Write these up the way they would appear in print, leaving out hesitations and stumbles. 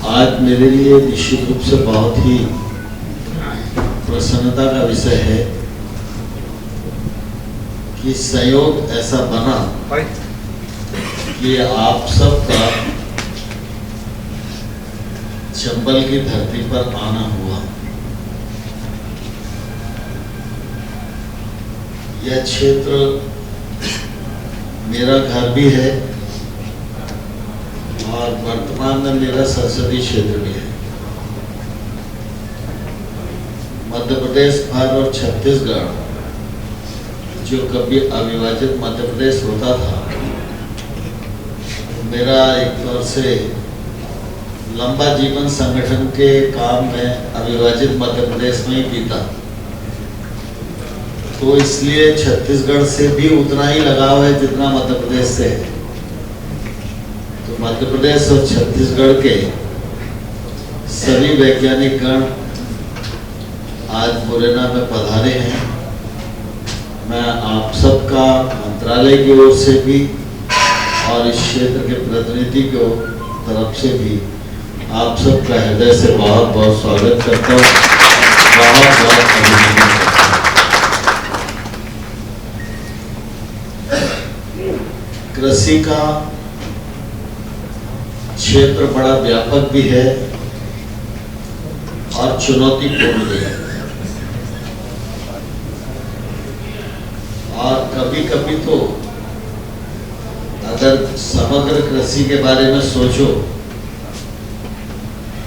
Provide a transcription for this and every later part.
आज मेरे लिए निश्चित रूप से बहुत ही प्रसन्नता का विषय है कि संयोग ऐसा बना कि आप सबका चंबल की धरती पर आना हुआ। यह क्षेत्र मेरा घर भी है और वर्तमान में मेरा संसदीय क्षेत्र भी है। मध्य प्रदेश भर और छत्तीसगढ़ जो कभी अविभाजित मध्य प्रदेश होता था, मेरा एक तौर से लंबा जीवन संगठन के काम में अविभाजित मध्य प्रदेश में ही बीता, तो इसलिए छत्तीसगढ़ से भी उतना ही लगाव है जितना मध्य प्रदेश से है। तो मध्य प्रदेश और छत्तीसगढ़ के सभी वैज्ञानिक गण आज मुरैना में पधारे हैं। मैं आप सबका मंत्रालय की ओर से भी और इस क्षेत्र के प्रतिनिधि की तरफ से भी आप सबका हृदय से बहुत बहुत स्वागत करता हूँ, बहुत बहुत अभिनंदन करता हूँ। कृषि का क्षेत्र बड़ा व्यापक भी है और चुनौतीपूर्ण भी है, और कभी कभी तो अगर समग्र कृषि के बारे में सोचो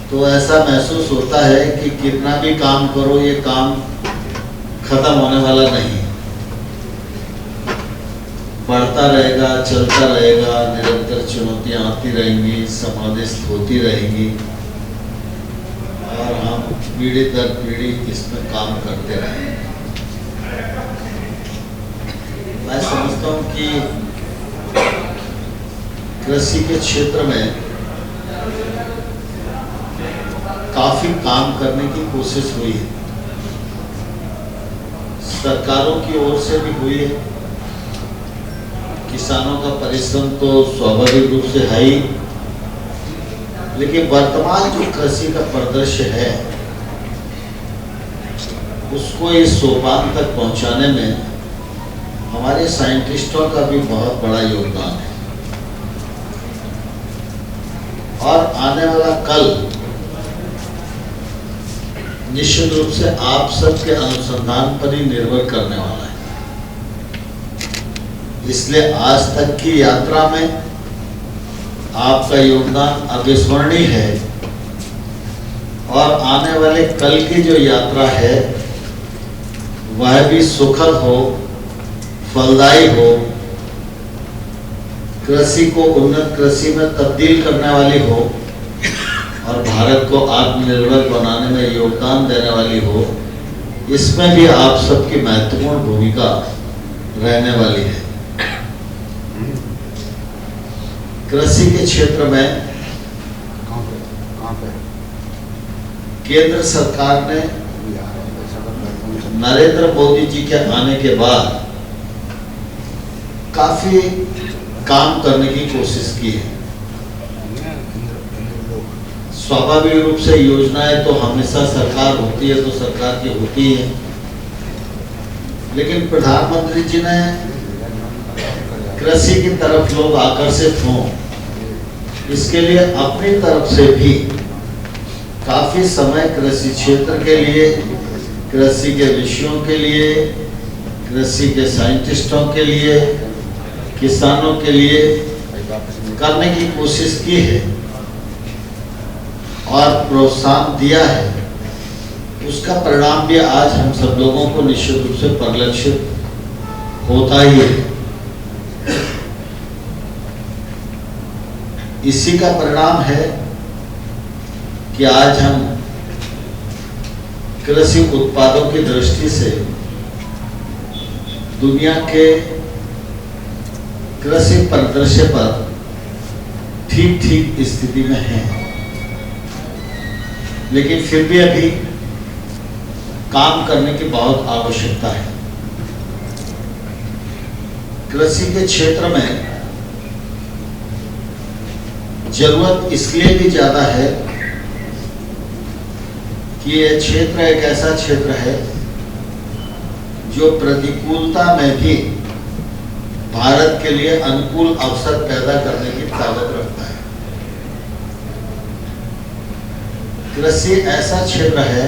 तो ऐसा महसूस होता है कि कितना भी काम करो ये काम खत्म होने वाला नहीं, बढ़ता रहेगा, चलता रहेगा, निरंतर चुनौतियां आती रहेंगी, समाधिस्थ होती रहेंगी और हम पीढ़ी दर पीढ़ी इसमें काम करते रहेंगे। मैं समझता हूँ कि कृषि के क्षेत्र में काफी काम करने की कोशिश हुई है, सरकारों की ओर से भी हुई है। किसानों का परिश्रम तो स्वाभाविक रूप से है ही, लेकिन वर्तमान जो कृषि का परिदृश्य है उसको इस सोपान तक पहुंचाने में हमारे साइंटिस्टों का भी बहुत बड़ा योगदान है। और आने वाला कल निश्चित रूप से आप सबके अनुसंधान पर ही निर्भर करने वाला है। इसलिए आज तक की यात्रा में आपका योगदान अविस्मरणीय है, और आने वाले कल की जो यात्रा है वह भी सुखद हो, फलदायी हो, कृषि को उन्नत कृषि में तब्दील करने वाली हो और भारत को आत्मनिर्भर बनाने में योगदान देने वाली हो। इसमें भी आप सबकी महत्वपूर्ण भूमिका रहने वाली है। कृषि के क्षेत्र में केंद्र सरकार ने नरेंद्र मोदी जी के आने के बाद काफी काम करने की कोशिश की है। स्वाभाविक रूप से योजनाएं तो हमेशा सरकार होती है तो सरकार की होती है, लेकिन प्रधानमंत्री जी ने कृषि की तरफ लोग आकर्षित हों इसके लिए अपनी तरफ से भी काफी समय कृषि क्षेत्र के लिए, कृषि के विषयों के लिए, कृषि के साइंटिस्टों के लिए, किसानों के लिए करने की कोशिश की है और प्रोत्साहन दिया है। उसका परिणाम भी आज हम सब लोगों को निश्चित रूप से परिलक्षित होता ही है। इसी का परिणाम है कि आज हम कृषि उत्पादों की दृष्टि से दुनिया के कृषि परिदृश्य पर ठीक ठीक स्थिति में हैं, लेकिन फिर भी अभी काम करने की बहुत आवश्यकता है। कृषि के क्षेत्र में जरूरत इसलिए भी ज्यादा है कि ये क्षेत्र एक ऐसा क्षेत्र है जो प्रतिकूलता में भी भारत के लिए अनुकूल अवसर पैदा करने की ताकत रखता है। कृषि ऐसा क्षेत्र है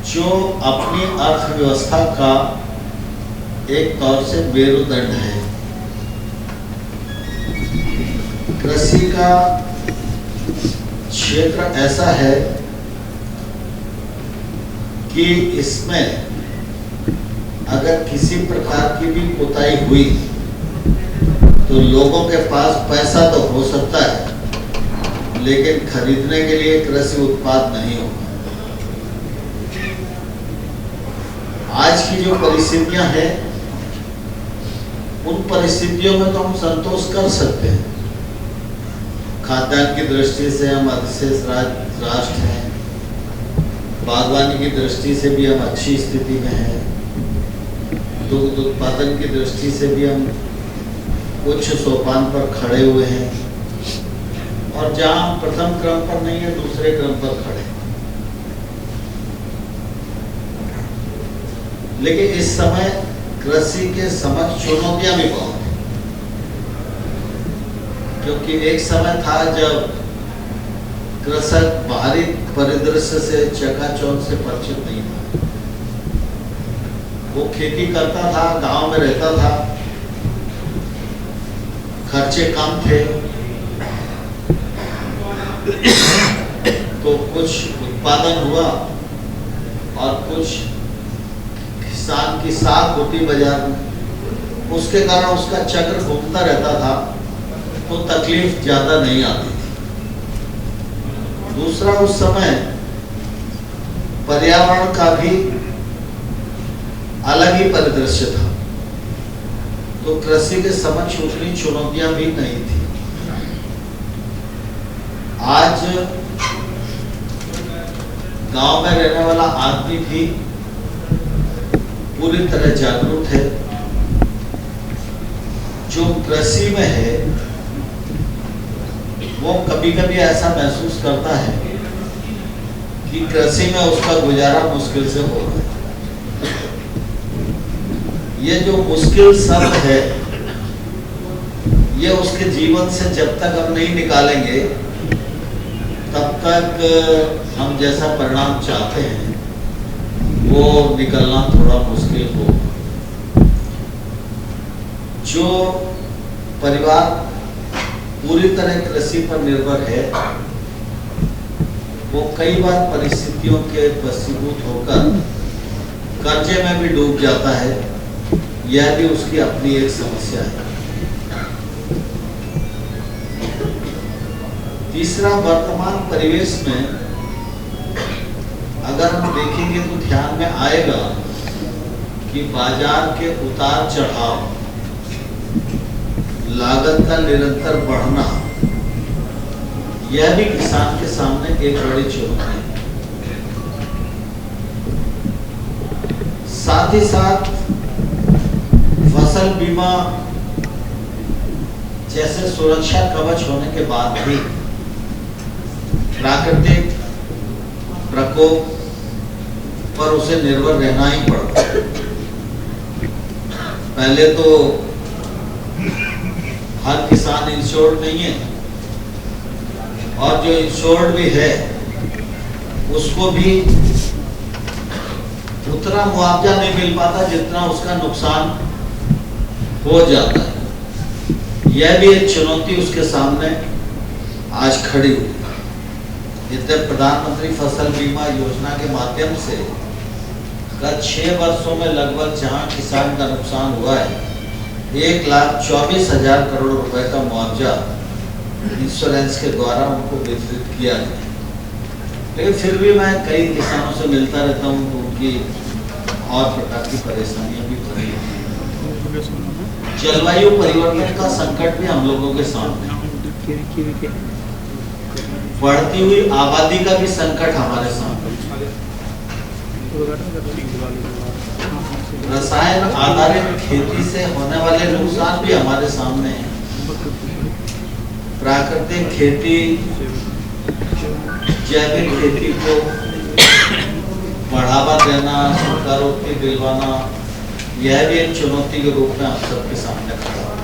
जो अपनी अर्थव्यवस्था का एक तौर से मेरुदंड है। कृषि का क्षेत्र ऐसा है कि इसमें अगर किसी प्रकार की भी कोताही हुई तो लोगों के पास पैसा तो हो सकता है, लेकिन खरीदने के लिए कृषि उत्पाद नहीं होगा। आज की जो परिस्थितियां हैं, उन परिस्थितियों में तो हम संतोष कर सकते हैं। खाद्यान्न की दृष्टि से हम अधिशेष राष्ट्र हैं, बागवानी की दृष्टि से भी हम अच्छी स्थिति में हैं, दुग्ध उत्पादन की दृष्टि से भी हम उच्च सोपान पर खड़े हुए हैं, और जहां हम प्रथम क्रम पर नहीं है, दूसरे क्रम पर खड़े। लेकिन इस समय कृषि के समक्ष चुनौतियां भी बहुत हैं, क्योंकि एक समय था जब कृषक बाहरी परिदृश्य से चकाचौंध से परिचित नहीं था। वो खेती करता था, गांव में रहता था, खर्चे कम थे, तो कुछ उत्पादन हुआ और कुछ किसान की साख होती बाजार में, उसके कारण उसका चक्र घूमता रहता था, तो तकलीफ ज्यादा नहीं आती थी। दूसरा, उस समय पर्यावरण का भी अलग ही परिदृश्य था, तो कृषि के समक्ष उतनी चुनौतियां भी नहीं थी। आज गांव में रहने वाला आदमी भी पूरी तरह जागरूक है। जो कृषि में है वो कभी कभी ऐसा महसूस करता है कि कृषि में उसका गुजारा मुश्किल से हो रहा है। ये जो मुश्किल शब्द है, ये उसके जीवन से जब तक हम नहीं निकालेंगे तब तक हम जैसा परिणाम चाहते हैं वो निकलना थोड़ा मुश्किल होगा। जो परिवार पूरी तरह कृषि पर निर्भर है, वो कई बार परिस्थितियों के वशीभूत होकर कर्जे में भी डूब जाता है। यह भी उसकी अपनी एक समस्या है। तीसरा, वर्तमान परिवेश में अगर हम देखेंगे तो ध्यान में आएगा कि बाजार के उतार चढ़ाव, लागत का निरंतर बढ़ना, यह भी किसान के सामने एक बड़ी चुनौती है। साथ ही साथ फसल बीमा जैसे सुरक्षा कवच होने के बाद भी प्राकृतिक प्रकोप पर उसे निर्भर रहना ही पड़ता है। पहले तो हर किसान इंश्योर्ड नहीं है, और जो इंश्योर्ड भी है उसको भी उतना मुआवजा नहीं मिल पाता जितना उसका नुकसान हो जाता है। यह भी एक चुनौती उसके सामने आज खड़ी हुई। जितने प्रधानमंत्री फसल बीमा योजना के माध्यम से गत 6 वर्षों में लगभग जहां किसान का नुकसान हुआ है, 1,24,000 करोड़ रुपए का मुआवजा इंश्योरेंस के द्वारा उनको वितरित किया गया। लेकिन फिर भी मैं कई किसानों से मिलता रहता हूँ तो उनकी और प्रकार की परेशानियां भी बड़ी हैं। जलवायु परिवर्तन का संकट भी हम लोगों के सामने, बढ़ती हुई आबादी का भी संकट हमारे सामने, रसायन आधारित खेती से होने वाले नुकसान भी हमारे सामने हैं। प्राकृतिक खेती जैविक खेती को बढ़ावा देना, स्वीकारोक्ति दिलवाना, यह भी एक चुनौती के रूप में हम सबके सामने खड़ा है।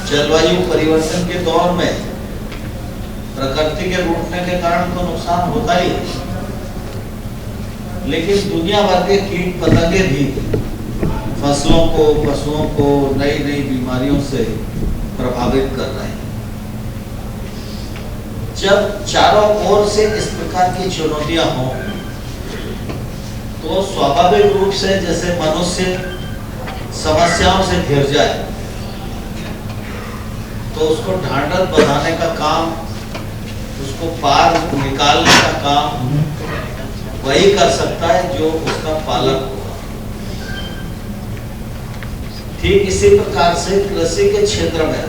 जलवायु परिवर्तन के दौर में प्रकृति के रूठने के कारण तो नुकसान होता ही है, लेकिन दुनिया भर के कीट पतंगे भी फसलों को, पशुओं को नई नई बीमारियों से प्रभावित कर रहे हैं। जब चारों ओर से इस प्रकार की चुनौतियां हों, तो स्वाभाविक रूप से जैसे मनुष्य समस्याओं से घिर जाए, तो उसको ढांढस बंधाने का काम, उसको पार निकालने का काम वही कर सकता है जो उसका पालक होगा। ठीक इसी प्रकार से कृषि के क्षेत्र में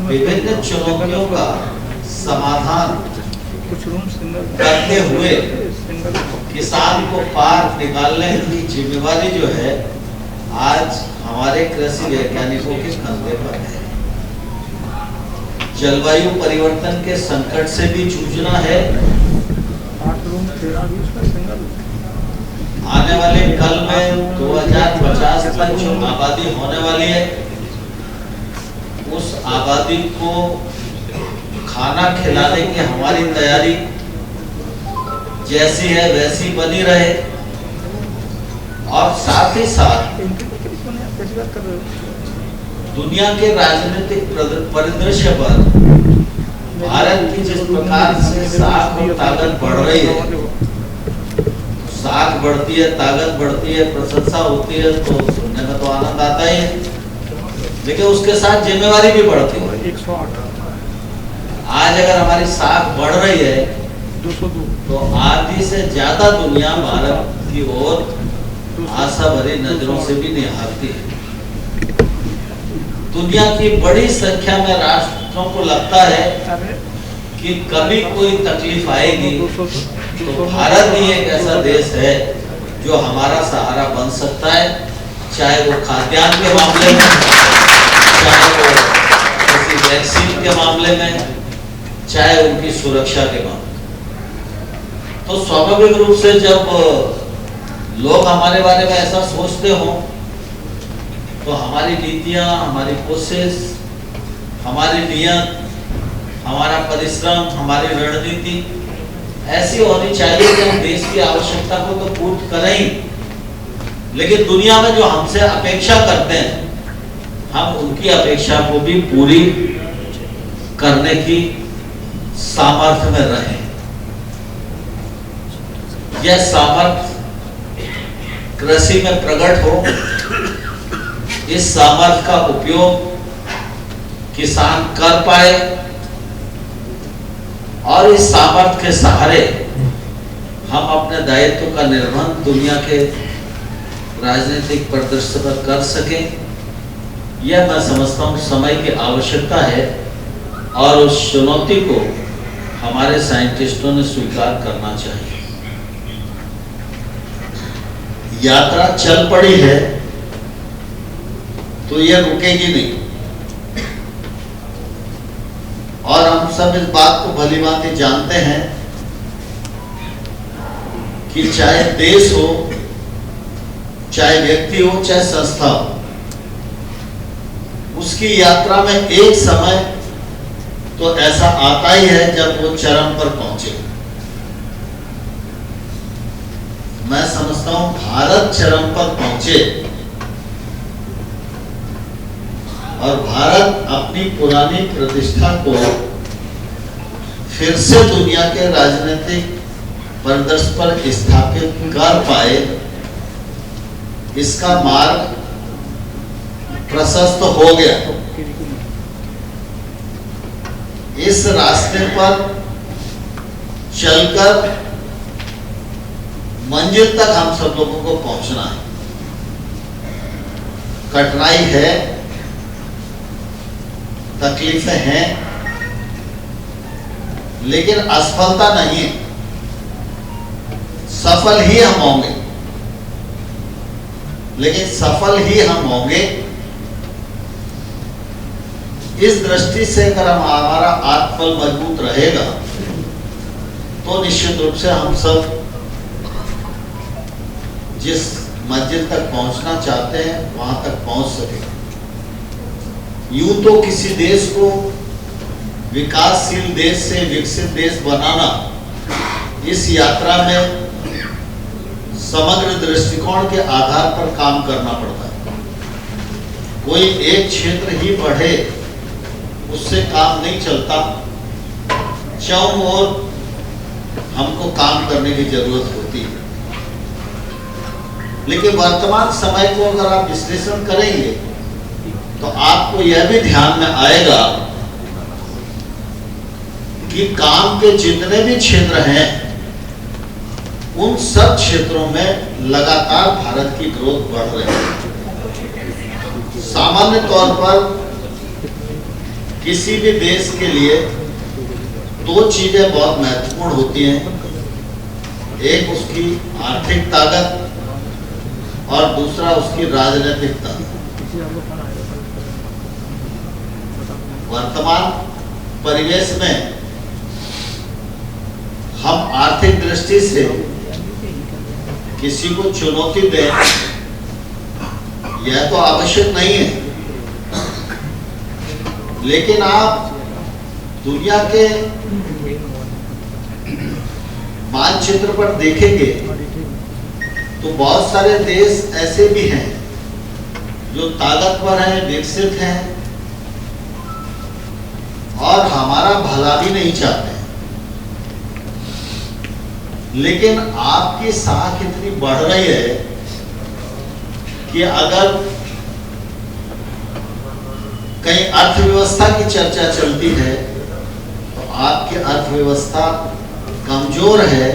विभिन्न चुनौतियों का समाधान करते हुए किसान को पार निकालने की जिम्मेवारी जो है आज हमारे कृषि वैज्ञानिकों के कंधे पर है। जलवायु परिवर्तन के संकट से भी जूझना है। आने वाले कल में 2050 तक जो आबादी होने वाली है, उस आबादी को खाना खिलाने की हमारी तैयारी जैसी है वैसी बनी रहे, और साथ ही साथ दुनिया के राजनीतिक परिदृश्य पर भारत की जिस प्रकार से साख और ताकत बढ़ रही है, साख बढ़ती है, ताकत बढ़ती है, प्रशंसा होती है, तो सुनने में तो आनंद आता ही है, लेकिन उसके साथ जिम्मेवारी भी बढ़ती है। 108 आज अगर हमारी साख बढ़ रही है 202 तो आधी से ज्यादा दुनिया भारत की ओर आशा भरी नजरों से भी निहारती है। दुनिया की बड़ी संख्या में राष्ट्रों को लगता है कि कभी कोई तकलीफ आएगी तो भारत ही एक ऐसा देश है जो हमारा सहारा बन सकता है, चाहे वो खाद्यान्न के मामले में, चाहे वो किसी वैक्सीन के मामले में, चाहे उनकी सुरक्षा के मामले में। तो स्वाभाविक रूप से जब लोग हमारे बारे में ऐसा सोचते हो, तो हमारी नीतियां, हमारी कोशिश, हमारी नियत, हमारा परिश्रम, हमारी रणनीति ऐसी होनी चाहिए कि हम देश की आवश्यकता को तो पूर्ण करें ही, लेकिन दुनिया में जो हमसे अपेक्षा करते हैं, हम उनकी अपेक्षा को भी पूरी करने की सामर्थ्य में रहें। यह सामर्थ्य कृषि में प्रकट हो, इस सामर्थ्य का उपयोग किसान कर पाए, और इस सामर्थ्य के सहारे हम अपने दायित्व का निर्वहन दुनिया के राजनीतिक परिदृश्य पर कर सकें। यह मैं समझता हूँ समय की आवश्यकता है, और उस चुनौती को हमारे साइंटिस्टों ने स्वीकार करना चाहिए। यात्रा चल पड़ी है तो यह रुकेगी नहीं, और हम सब इस बात को भली भांति जानते हैं कि चाहे देश हो, चाहे व्यक्ति हो, चाहे संस्था हो, उसकी यात्रा में एक समय तो ऐसा आता ही है जब वो चरम पर पहुंचे। मैं समझता हूं भारत चरम पर पहुंचे, और भारत अपनी पुरानी प्रतिष्ठा को फिर से दुनिया के राजनीतिक परिदृश्य पर स्थापित कर पाए, इसका मार्ग प्रशस्त हो गया। इस रास्ते पर चलकर मंजिल तक हम सब लोगों को पहुंचना है। कठिनाई है, तकलीफें हैं, लेकिन असफलता नहीं है, सफल ही हम होंगे। लेकिन सफल ही हम होंगे इस दृष्टि से अगर हमारा आत्मबल मजबूत रहेगा तो निश्चित रूप से हम सब जिस मंजिल तक पहुंचना चाहते हैं वहां तक पहुंच सकेंगे। यूं तो किसी देश को विकासशील देश से विकसित देश बनाना इस यात्रा में समग्र दृष्टिकोण के आधार पर काम करना पड़ता है। कोई एक क्षेत्र ही बढ़े उससे काम नहीं चलता, चारों ओर हमको काम करने की जरूरत होती है। लेकिन वर्तमान समय को अगर आप विश्लेषण करेंगे तो आपको यह भी ध्यान में आएगा कि काम के जितने भी क्षेत्र हैं उन सब क्षेत्रों में लगातार भारत की ग्रोथ बढ़ रही है। सामान्य तौर पर किसी भी देश के लिए दो चीजें बहुत महत्वपूर्ण होती हैं, एक उसकी आर्थिक ताकत और दूसरा उसकी राजनीतिक ताकत। वर्तमान परिवेश में हम आर्थिक दृष्टि से किसी को चुनौती दें यह तो आवश्यक नहीं है, लेकिन आप दुनिया के मानचित्र पर देखेंगे तो बहुत सारे देश ऐसे भी हैं जो ताकतवर हैं, विकसित हैं और हमारा भला भी नहीं चाहते, लेकिन आपकी साख इतनी बढ़ रही है कि अगर कहीं अर्थव्यवस्था की चर्चा चलती है तो आपकी अर्थव्यवस्था कमजोर है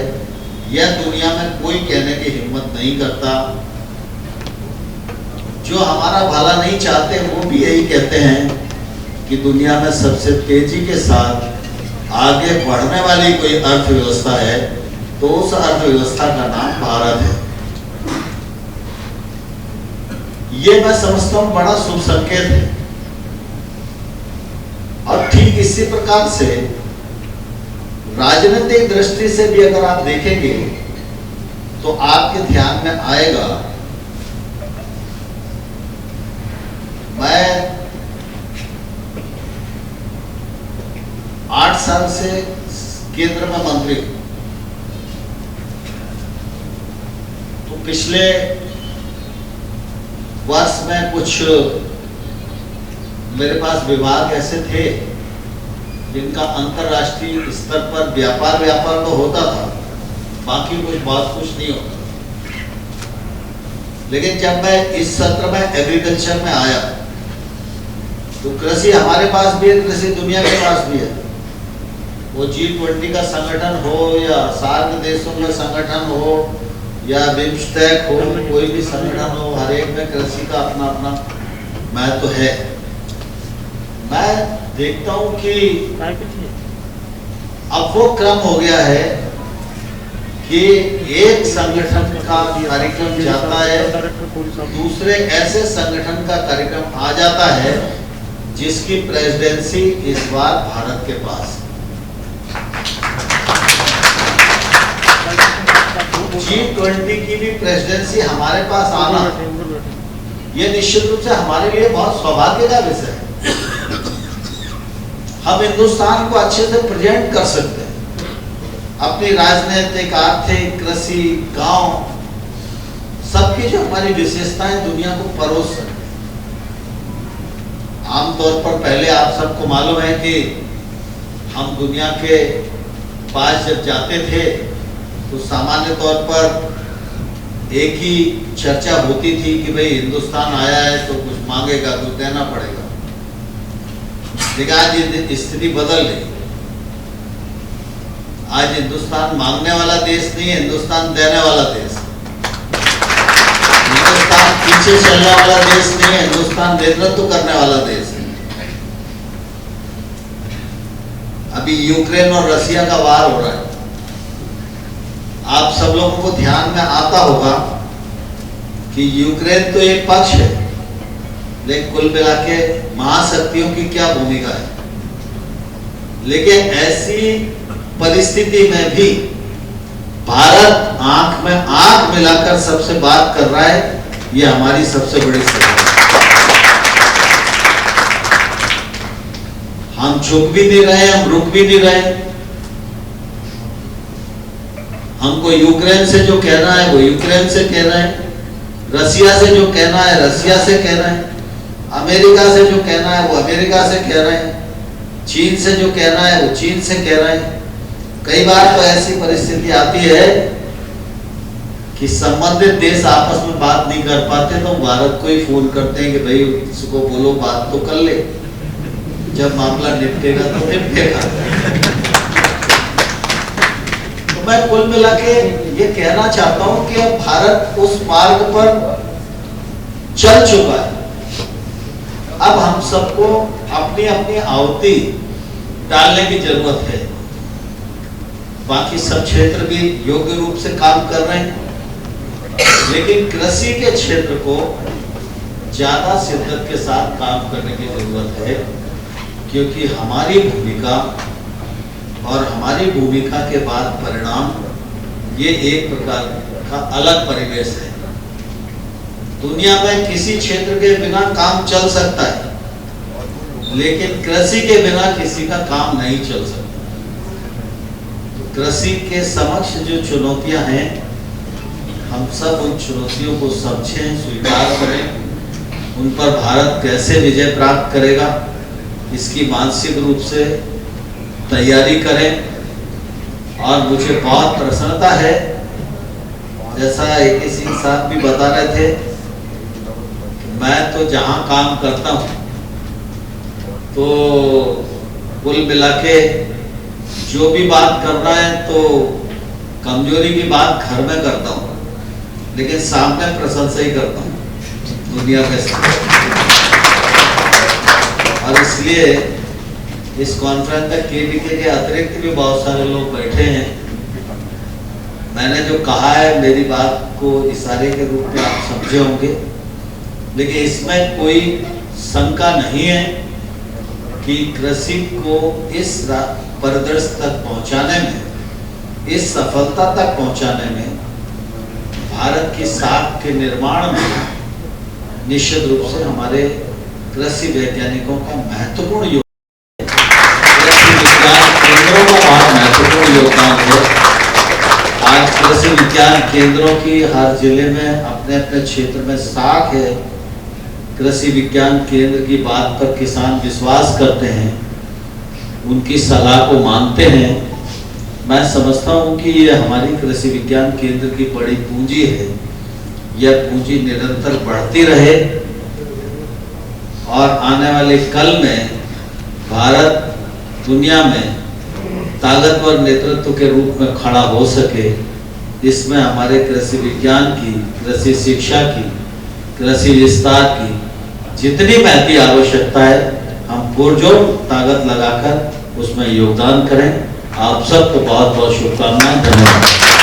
यह दुनिया में कोई कहने की हिम्मत नहीं करता। जो हमारा भला नहीं चाहते वो भी यही कहते हैं कि दुनिया में सबसे तेजी के साथ आगे बढ़ने वाली कोई अर्थव्यवस्था है तो उस अर्थव्यवस्था का नाम भारत है। ये मैं समझता हूं बड़ा शुभ संकेत है। और ठीक इसी प्रकार से राजनीतिक दृष्टि से भी अगर आप देखेंगे तो आपके ध्यान में आएगा, मैं 8 साल से केंद्र में मंत्री हूं, तो पिछले वर्ष में कुछ मेरे पास विभाग ऐसे थे जिनका अंतरराष्ट्रीय स्तर पर व्यापार तो होता था, बाकी बहुत कुछ नहीं होता। लेकिन जब मैं इस सत्र में एग्रीकल्चर में आया तो कृषि हमारे पास भी है, कृषि दुनिया के पास भी है। वो G20 का संगठन हो या सार्क देशों का संगठन हो या बिम्स्टेक हो, कोई भी संगठन हो, हर एक में कृषि का अपना अपना महत्व है। मैं देखता हूं कि अब वो क्रम हो गया है कि एक संगठन का कार्यक्रम जाता है, दूसरे ऐसे संगठन का कार्यक्रम आ जाता है जिसकी प्रेसिडेंसी इस बार भारत के पास। G20 की भी प्रेसिडेंसी हमारे पास आना ये निश्चित रूप से हमारे लिए बहुत सौभाग्य का विषय है। हम हिंदुस्तान को अच्छे से प्रेजेंट कर सकते हैं, अपनी राजनीतिक, आर्थिक, कृषि, गांव सबकी जो हमारी विशेषताएं दुनिया को परोस सकते हैं। आमतौर पर पहले आप सबको मालूम है कि हम दुनिया के पास जब जाते थे तो सामान्य तौर पर एक ही चर्चा होती थी कि भाई हिंदुस्तान आया है तो कुछ मांगेगा, कुछ देना पड़ेगा। लेकिन आज ये स्थिति बदल गई। आज हिंदुस्तान मांगने वाला देश नहीं है, हिंदुस्तान देने वाला देश। हिंदुस्तान पीछे चलने वाला देश नहीं है, हिंदुस्तान नेतृत्व करने वाला देश है। अभी यूक्रेन और रशिया का वार हो रहा है। आप सब लोगों को ध्यान में आता होगा कि यूक्रेन तो एक पक्ष है लेकिन कुल मिला के महाशक्तियों की क्या भूमिका है। लेकिन ऐसी परिस्थिति में भी भारत आंख में आंख मिलाकर सबसे बात कर रहा है, ये हमारी सबसे बड़ी सफलता है। हम झुक भी नहीं रहे, हम रुक भी नहीं रहे। हमको यूक्रेन से जो कहना है वो यूक्रेन से कहना है, रसिया से जो कहना है रसिया से कहना है, अमेरिका से जो कहना है वो अमेरिका से कह रहे हैं, चीन से जो कहना है वो चीन से कह रहे हैं। कई बार तो ऐसी परिस्थिति आती है कि संबंधित देश आपस में बात नहीं कर पाते तो भारत को ही फोन करते हैं कि भाई उसको बोलो बात तो कर ले, जब मामला निपटेगा तो निपटेगा। तो मैं कुल मिला के ये कहना चाहता हूं कि अब भारत उस मार्ग पर चल चुका है। अब हम सबको अपनी अपनी आहुति डालने की जरूरत है। बाकी सब क्षेत्र भी योग्य रूप से काम कर रहे हैं, लेकिन कृषि के क्षेत्र को ज्यादा शिद्दत के साथ काम करने की जरूरत है, क्योंकि हमारी भूमिका और हमारी भूमिका के बाद परिणाम ये एक प्रकार का अलग परिवेश है। दुनिया में किसी क्षेत्र के बिना काम चल सकता है, लेकिन कृषि के बिना किसी का काम नहीं चल सकता। तो कृषि के समक्ष जो चुनौतियां हैं, हम सब उन चुनौतियों को समझें, स्वीकार करें, उन पर भारत कैसे विजय प्राप्त करेगा इसकी मानसिक रूप से तैयारी करें। और मुझे बहुत प्रसन्नता है, जैसा ए.के. सिंह साहब भी बता रहे थे, मैं तो जहां काम करता हूं तो कुल मिला के जो भी बात करना है तो कमजोरी की बात घर में करता हूं, लेकिन सामने प्रशंसा ही करता हूं दुनिया के साथ। और इसलिए इस कॉन्फ्रेंस में केडीके के अतिरिक्त भी बहुत सारे लोग बैठे हैं। मैंने जो कहा है मेरी बात को इशारे के रूप में आप समझे होंगे, लेकिन इसमें कोई शंका नहीं है कि कृषि को इस परिदृश्य तक पहुंचाने में, इस सफलता तक पहुंचाने में, भारत की साख के निर्माण में निश्चित रूप से हमारे कृषि वैज्ञानिकों का महत्वपूर्ण योगदान है। कृषि विज्ञान केंद्रों का बहुत महत्वपूर्ण योगदान है। आज कृषि विज्ञान केंद्रों की हर जिले में अपने अपने क्षेत्र में साख है। कृषि विज्ञान केंद्र की बात पर किसान विश्वास करते हैं, उनकी सलाह को मानते हैं। मैं समझता हूं कि ये हमारी कृषि विज्ञान केंद्र की बड़ी पूंजी है। यह पूंजी निरंतर बढ़ती रहे और आने वाले कल में भारत दुनिया में ताकतवर नेतृत्व के रूप में खड़ा हो सके, इसमें हमारे कृषि विज्ञान की, कृषि शिक्षा की, कृषि विस्तार की जितनी महती आवश्यकता है, हम पुरजोर ताकत लगाकर उसमें योगदान करें। आप सबको बहुत बहुत शुभकामनाएं। धन्यवाद।